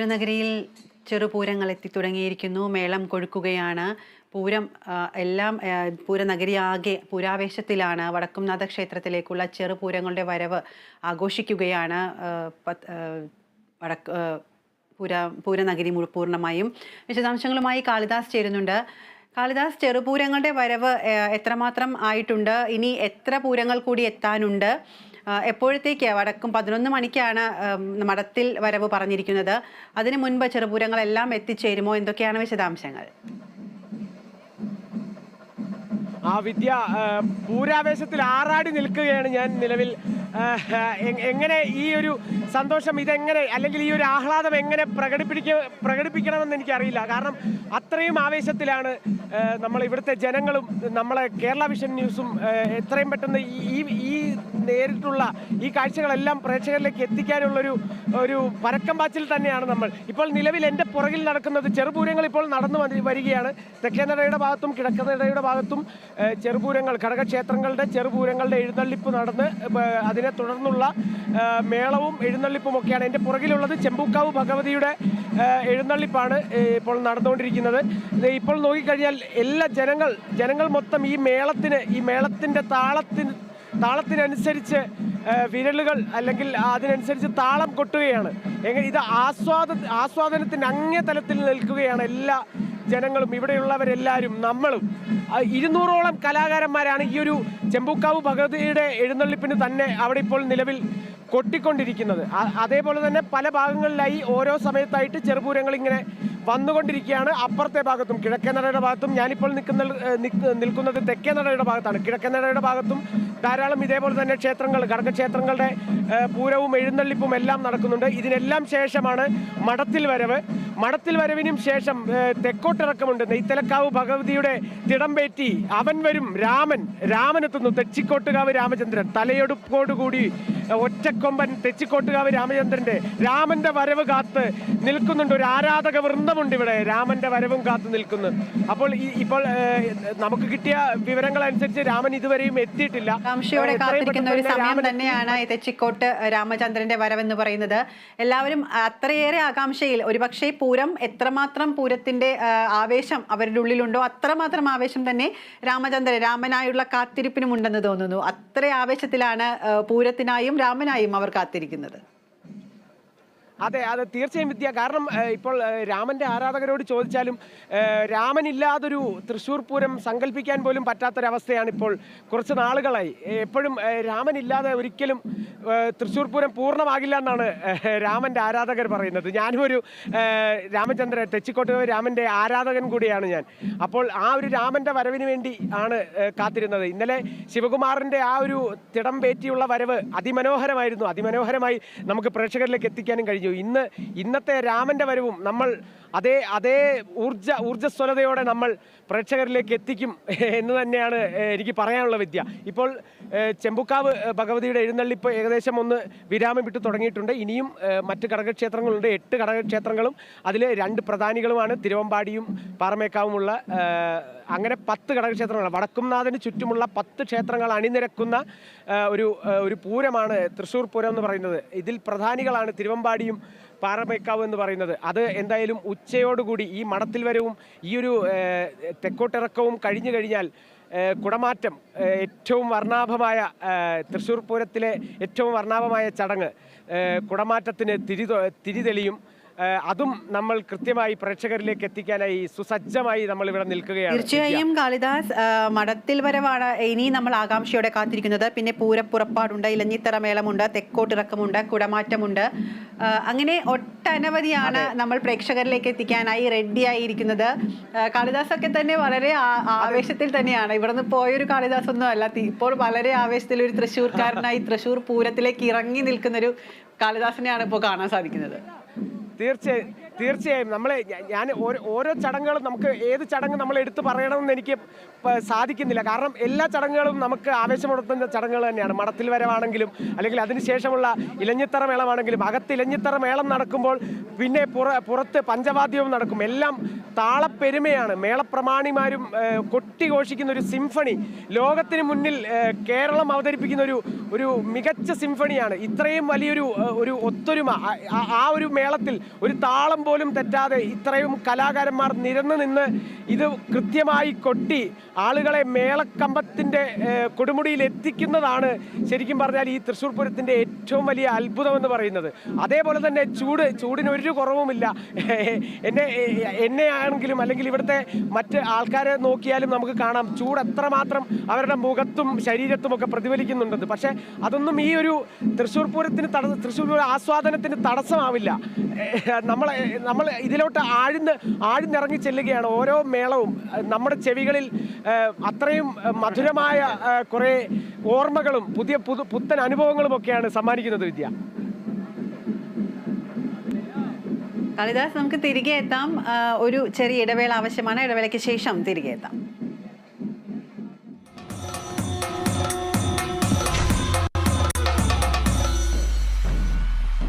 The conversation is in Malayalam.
പൂരനഗരിയിൽ ചെറുപൂരങ്ങൾ എത്തിത്തുടങ്ങിയിരിക്കുന്നു. മേളം കൊഴുക്കുകയാണ്. പൂരം എല്ലാം പൂരനഗരിയാകെ പൂരാവേശത്തിലാണ്. വടക്കുംനാഥ ക്ഷേത്രത്തിലേക്കുള്ള ചെറുപൂരങ്ങളുടെ വരവ് ആഘോഷിക്കുകയാണ് വടക്ക് പൂരനഗരി പൂർണ്ണമായും. വിശദാംശങ്ങളുമായി കാളിദാസ് ചേരുന്നുണ്ട്. കാളിദാസ്, ചെറുപൂരങ്ങളുടെ വരവ് എത്രമാത്രം ആയിട്ടുണ്ട്? ഇനി എത്ര പൂരങ്ങൾ കൂടി എത്താനുണ്ട്? എപ്പോഴത്തേക്ക്? വടക്കും 11 മണിക്കാണ് മഠത്തിൽ വരവ് പറഞ്ഞിരിക്കുന്നത്. അതിനു മുൻപ് ചെറുപൂരങ്ങളെല്ലാം എത്തിച്ചേരുമോ? എന്തൊക്കെയാണ് വിശദാംശങ്ങൾ? വിദ്യ, പൂരാവേശത്തിൽ ആറാടി നിൽക്കുകയാണ് ഞാൻ നിലവിൽ. എങ്ങനെ ഈ ഒരു സന്തോഷം ഇതെങ്ങനെ, അല്ലെങ്കിൽ ഈ ഒരു ആഹ്ലാദം എങ്ങനെ പ്രകടിപ്പിക്കണമെന്ന് എനിക്കറിയില്ല. കാരണം അത്രയും ആവേശത്തിലാണ് നമ്മൾ ഇവിടുത്തെ ജനങ്ങളും നമ്മളെ കേരള വിഷൻ ന്യൂസും. എത്രയും പെട്ടെന്ന് ഈ നേരിട്ടുള്ള ഈ കാഴ്ചകളെല്ലാം പ്രേക്ഷകരിലേക്ക് എത്തിക്കാനുള്ളൊരു പരക്കം പാച്ചിൽ തന്നെയാണ് നമ്മൾ ഇപ്പോൾ. നിലവിൽ എൻ്റെ പുറകിൽ നടക്കുന്നത് ചെറുപൂരങ്ങൾ ഇപ്പോൾ നടന്നു വരികയാണ്. തെക്കേനടയുടെ ഭാഗത്തും കിഴക്കനടയുടെ ഭാഗത്തും ചെറുപൂരങ്ങൾ, ഘടകക്ഷേത്രങ്ങളുടെ ചെറുപൂരങ്ങളുടെ എഴുന്നള്ളിപ്പ് നടന്ന് അതിനെ തുടർന്നുള്ള മേളവും എഴുന്നള്ളിപ്പും ഒക്കെയാണ്. എൻ്റെ പുറകിലുള്ളത് ചെമ്പൂക്കാവ് ഭഗവതിയുടെ എഴുന്നള്ളിപ്പാണ് ഇപ്പോൾ നടന്നുകൊണ്ടിരിക്കുന്നത്. ഇപ്പോൾ നോക്കിക്കഴിഞ്ഞാൽ എല്ലാ ജനങ്ങൾ മൊത്തം ഈ മേളത്തിൻ്റെ താളത്തിനനുസരിച്ച് വിരലുകൾ, അല്ലെങ്കിൽ അതിനനുസരിച്ച് താളം കൊട്ടുകയാണ്. ഇത് ആസ്വാദനത്തിൻ്റെ അങ്ങേ തലത്തിൽ നിൽക്കുകയാണ് എല്ലാ ജനങ്ങളും, ഇവിടെയുള്ളവരെല്ലാവരും. നമ്മളും 200ഓളം കലാകാരന്മാരാണ് ഈ ഒരു ചെമ്പൂക്കാവ് ഭഗവതിയുടെ എഴുന്നള്ളിപ്പിന് തന്നെ അവിടെ ഇപ്പോൾ നിലവിൽ കൊട്ടിക്കൊണ്ടിരിക്കുന്നത്. അതേപോലെ തന്നെ പല ഭാഗങ്ങളിലായി ഓരോ സമയത്തായിട്ട് ചെറുപൂരങ്ങൾ ഇങ്ങനെ വന്നുകൊണ്ടിരിക്കുകയാണ്. അപ്പുറത്തെ ഭാഗത്തും കിഴക്കേനടയുടെ ഭാഗത്തും, ഞാനിപ്പോൾ നിൽക്കുന്നത് തെക്കേനടയുടെ ഭാഗത്താണ്. കിഴക്കേനടയുടെ ഭാഗത്തും ധാരാളം ഇതേപോലെ തന്നെ ക്ഷേത്രങ്ങൾ, ഘടകക്ഷേത്രങ്ങളുടെ പൂരവും എഴുന്നള്ളിപ്പും എല്ലാം നടക്കുന്നുണ്ട്. ഇതിനെല്ലാം ശേഷമാണ് മഠത്തിൽ വരവിനും ശേഷം തെക്കോട്ടിറക്കമുണ്ട്. നെയ്ത്തലക്കാവ് ഭഗവതിയുടെ തിടമ്പേറ്റി അവൻ വരും രാമനെത്തുന്നു. തെച്ചിക്കോട്ടുകാവ് രാമചന്ദ്രൻ തലയെടുപ്പോടുകൂടി ഒറ്റക്കൊമ്പൻ തെച്ചിക്കോട്ടുകാവ് രാമന്റെ വരവ് കാത്ത് നിൽക്കുന്നുണ്ട്. ഒരു ആരാധക വൃന്ദമുണ്ട് ഇവിടെ, രാമന്റെ വരവും കാത്തു നിൽക്കുന്നു. അപ്പോൾ ഇപ്പോൾ നമുക്ക് കിട്ടിയ വിവരങ്ങൾ അനുസരിച്ച് രാമൻ ഇതുവരെയും എത്തിയിട്ടില്ല. ആകാംക്ഷയോടെ കാത്തിരിക്കുന്ന ഒരു സമയം തന്നെയാണ് തെച്ചിക്കോട്ട് രാമചന്ദ്രന്റെ വരവെന്ന് പറയുന്നത്. എല്ലാവരും അത്രയേറെ ആകാംക്ഷയിൽ, ഒരുപക്ഷെ പൂരം എത്രമാത്രം പൂരത്തിന്റെ ആവേശം അവരുടെ ഉള്ളിലുണ്ടോ അത്രമാത്രം ആവേശം തന്നെ രാമനായുള്ള കാത്തിരിപ്പിനും ഉണ്ടെന്ന് തോന്നുന്നു. അത്ര ആവേശത്തിലാണ് പൂരത്തിനായും രാമനായും അവർ കാത്തിരിക്കുന്നത്. അതെ, തീർച്ചയായും വിദ്യ. കാരണം ഇപ്പോൾ രാമന്റെ ആരാധകരോട് ചോദിച്ചാലും രാമനില്ലാതൊരു തൃശ്ശൂർ പൂരം സങ്കല്പിക്കാൻ പോലും പറ്റാത്തൊരവസ്ഥയാണ് ഇപ്പോൾ കുറച്ച് നാളുകളായി. എപ്പോഴും രാമനില്ലാതെ ഒരിക്കലും തൃശ്ശൂർ പൂരം പൂർണ്ണമാകില്ല എന്നാണ് രാമന്റെ ആരാധകർ പറയുന്നത്. ഞാനും ഒരു തെച്ചിക്കോട്ട് രാമന്റെ ആരാധകൻ കൂടിയാണ് ഞാൻ. അപ്പോൾ ആ ഒരു രാമന്റെ വരവിന് വേണ്ടി ആണ് കാത്തിരുന്നത്. ഇന്നലെ ശിവകുമാറിന്റെ ആ ഒരു തിടമ്പേറ്റിയുള്ള വരവ് അതിമനോഹരമായി നമുക്ക് പ്രേക്ഷകരിലേക്ക് എത്തിക്കാനും കഴിഞ്ഞു. ഇന്നത്തെ രാമന്റെ വരവും നമ്മൾ അതേ ഊർജ്ജസ്വലതയോടെ നമ്മൾ പ്രേക്ഷകരിലേക്ക് എത്തിക്കും എന്ന് തന്നെയാണ് എനിക്ക് പറയാനുള്ള വിദ്യ. ഇപ്പോൾ ചെമ്പൂക്കാവ് ഭഗവതിയുടെ എഴുന്നള്ളിപ്പ് ഏകദേശം ഒന്ന് വിരാമം വിട്ടു തുടങ്ങിയിട്ടുണ്ട്. ഇനിയും മറ്റ് ഘടകക്ഷേത്രങ്ങളുണ്ട്. 8 ഘടകക്ഷേത്രങ്ങളും അതിൽ 2 പ്രധാനികളുമാണ് തിരുവമ്പാടിയും പാറമേക്കാവുമുള്ള. അങ്ങനെ 10 ഘടകക്ഷേത്രങ്ങൾ, വടക്കുംനാഥന് ചുറ്റുമുള്ള 10 ക്ഷേത്രങ്ങൾ അണിനിരക്കുന്ന ഒരു പൂരമാണ് തൃശ്ശൂർ പൂരം എന്ന് പറയുന്നത്. ഇതിൽ പ്രധാനികളാണ് തിരുവമ്പാടിയും പാറമേക്കാവ് എന്ന് പറയുന്നത്. അത് എന്തായാലും ഉച്ചയോടുകൂടി ഈ മഠത്തിൽ വരവും ഈ ഒരു തെക്കോട്ടിറക്കവും കഴിഞ്ഞു കഴിഞ്ഞാൽ കുടമാറ്റം, ഏറ്റവും വർണ്ണാഭമായ തൃശ്ശൂർ പൂരത്തിലെ ഏറ്റവും വർണ്ണാഭമായ ചടങ്ങ്, കുടമാറ്റത്തിന് തിരിതെളിയും. അതും നമ്മൾ കൃത്യമായി പ്രേക്ഷകരിലേക്ക് എത്തിക്കാനായി സുസജ്ജമായി നമ്മൾ ഇവിടെ നിൽക്കുകയാണ്. തീർച്ചയായും കാളിദാസ്, മഠത്തിൽ വരവാണ് ഇനി നമ്മൾ ആകാംക്ഷയോടെ കാത്തിരിക്കുന്നത്. പിന്നെ പൂരപ്പുറപ്പാടുണ്ട്, ഇലഞ്ഞിത്തറ മേളമുണ്ട്, തെക്കോട്ടിറക്കമുണ്ട്, കുടമാറ്റമുണ്ട്. അങ്ങനെ ഒട്ടനവധിയാണ് നമ്മൾ പ്രേക്ഷകരിലേക്ക് എത്തിക്കാനായി റെഡിയായിരിക്കുന്നത്. കാളിദാസ് ഒക്കെ തന്നെ വളരെ ആവേശത്തിൽ തന്നെയാണ്. ഇവിടുന്ന് പോയൊരു കാളിദാസ് ഒന്നും അല്ല, ഇപ്പോൾ വളരെ ആവേശത്തിൽ ഒരു തൃശ്ശൂർക്കാരനായി തൃശ്ശൂർ പൂരത്തിലേക്ക് ഇറങ്ങി നിൽക്കുന്നൊരു കാളിദാസിനെയാണ് ഇപ്പോൾ കാണാൻ സാധിക്കുന്നത്. തീർച്ചയായും ഞാൻ ഓരോ ചടങ്ങുകളും നമുക്ക് ഏത് ചടങ്ങ് നമ്മൾ എടുത്തു പറയണമെന്ന് എനിക്ക് സാധിക്കുന്നില്ല. കാരണം എല്ലാ ചടങ്ങുകളും നമുക്ക് ആവേശമുണർത്തുന്ന ചടങ്ങുകൾ തന്നെയാണ്. മടത്തിൽ വരവാണെങ്കിലും അല്ലെങ്കിൽ അതിനുശേഷമുള്ള ഇലഞ്ഞിത്തറ മേളമാണെങ്കിലും, അകത്ത് ഇലഞ്ഞിത്തറ മേളം നടക്കുമ്പോൾ പിന്നെ പുറത്ത് പഞ്ചവാദ്യവും നടക്കും. എല്ലാം താളപ്പെരുമയാണ്. മേളപ്രമാണിമാരും കൊട്ടിഘോഷിക്കുന്ന ഒരു സിംഫണി, ലോകത്തിന് മുന്നിൽ കേരളം അവതരിപ്പിക്കുന്ന ഒരു മികച്ച സിംഫണിയാണ്. ഇത്രയും വലിയൊരു ഒത്തൊരുമ ആ ഒരു മേളത്തിൽ ഒരു താളം പോലും തെറ്റാതെ ഇത്രയും കലാകാരന്മാർ നിരന്നു നിന്ന് ഇത് കൃത്യമായി കൊട്ടി ആളുകളെ മേളക്കമ്പത്തിൻ്റെ കൊടുമുടിയിൽ എത്തിക്കുന്നതാണ് ശരിക്കും പറഞ്ഞാൽ ഈ തൃശ്ശൂർ പൂരത്തിൻ്റെ ഏറ്റവും വലിയ അത്ഭുതം എന്ന് പറയുന്നത്. അതേപോലെ തന്നെ ചൂടിനൊരു കുറവുമില്ല. എന്നെ ആണെങ്കിലും അല്ലെങ്കിൽ ഇവിടുത്തെ മറ്റ് ആൾക്കാരെ നോക്കിയാലും നമുക്ക് കാണാം ചൂട് എത്രമാത്രം അവരുടെ മുഖത്തും ശരീരത്തും ഒക്കെ പ്രതിഫലിക്കുന്നുണ്ടെന്ന്. പക്ഷേ അതൊന്നും ഈ ഒരു തൃശ്ശൂർ പൂരത്തിന് തൃശ്ശൂർ പൂര ആസ്വാദനത്തിന് തടസ്സമാവില്ല. നമ്മൾ ഇതിലോട്ട് ആഴ്ന്നിറങ്ങി ചെല്ലുകയാണ്. ഓരോ മേളവും നമ്മുടെ ചെവികളിൽ അത്രയും മധുരമായ കുറേ ഓർമ്മകളും പുത്തൻ അനുഭവങ്ങളും ഒക്കെയാണ് സമ്മാനിക്കുന്നത്. വിദ്യ, കാളിദാസ്, നമുക്ക് തിരികെ എത്താം. ഒരു ചെറിയ ഇടവേള ആവശ്യമാണ്. ഇടവേളയ്ക്ക് ശേഷം തിരികെ എത്താം.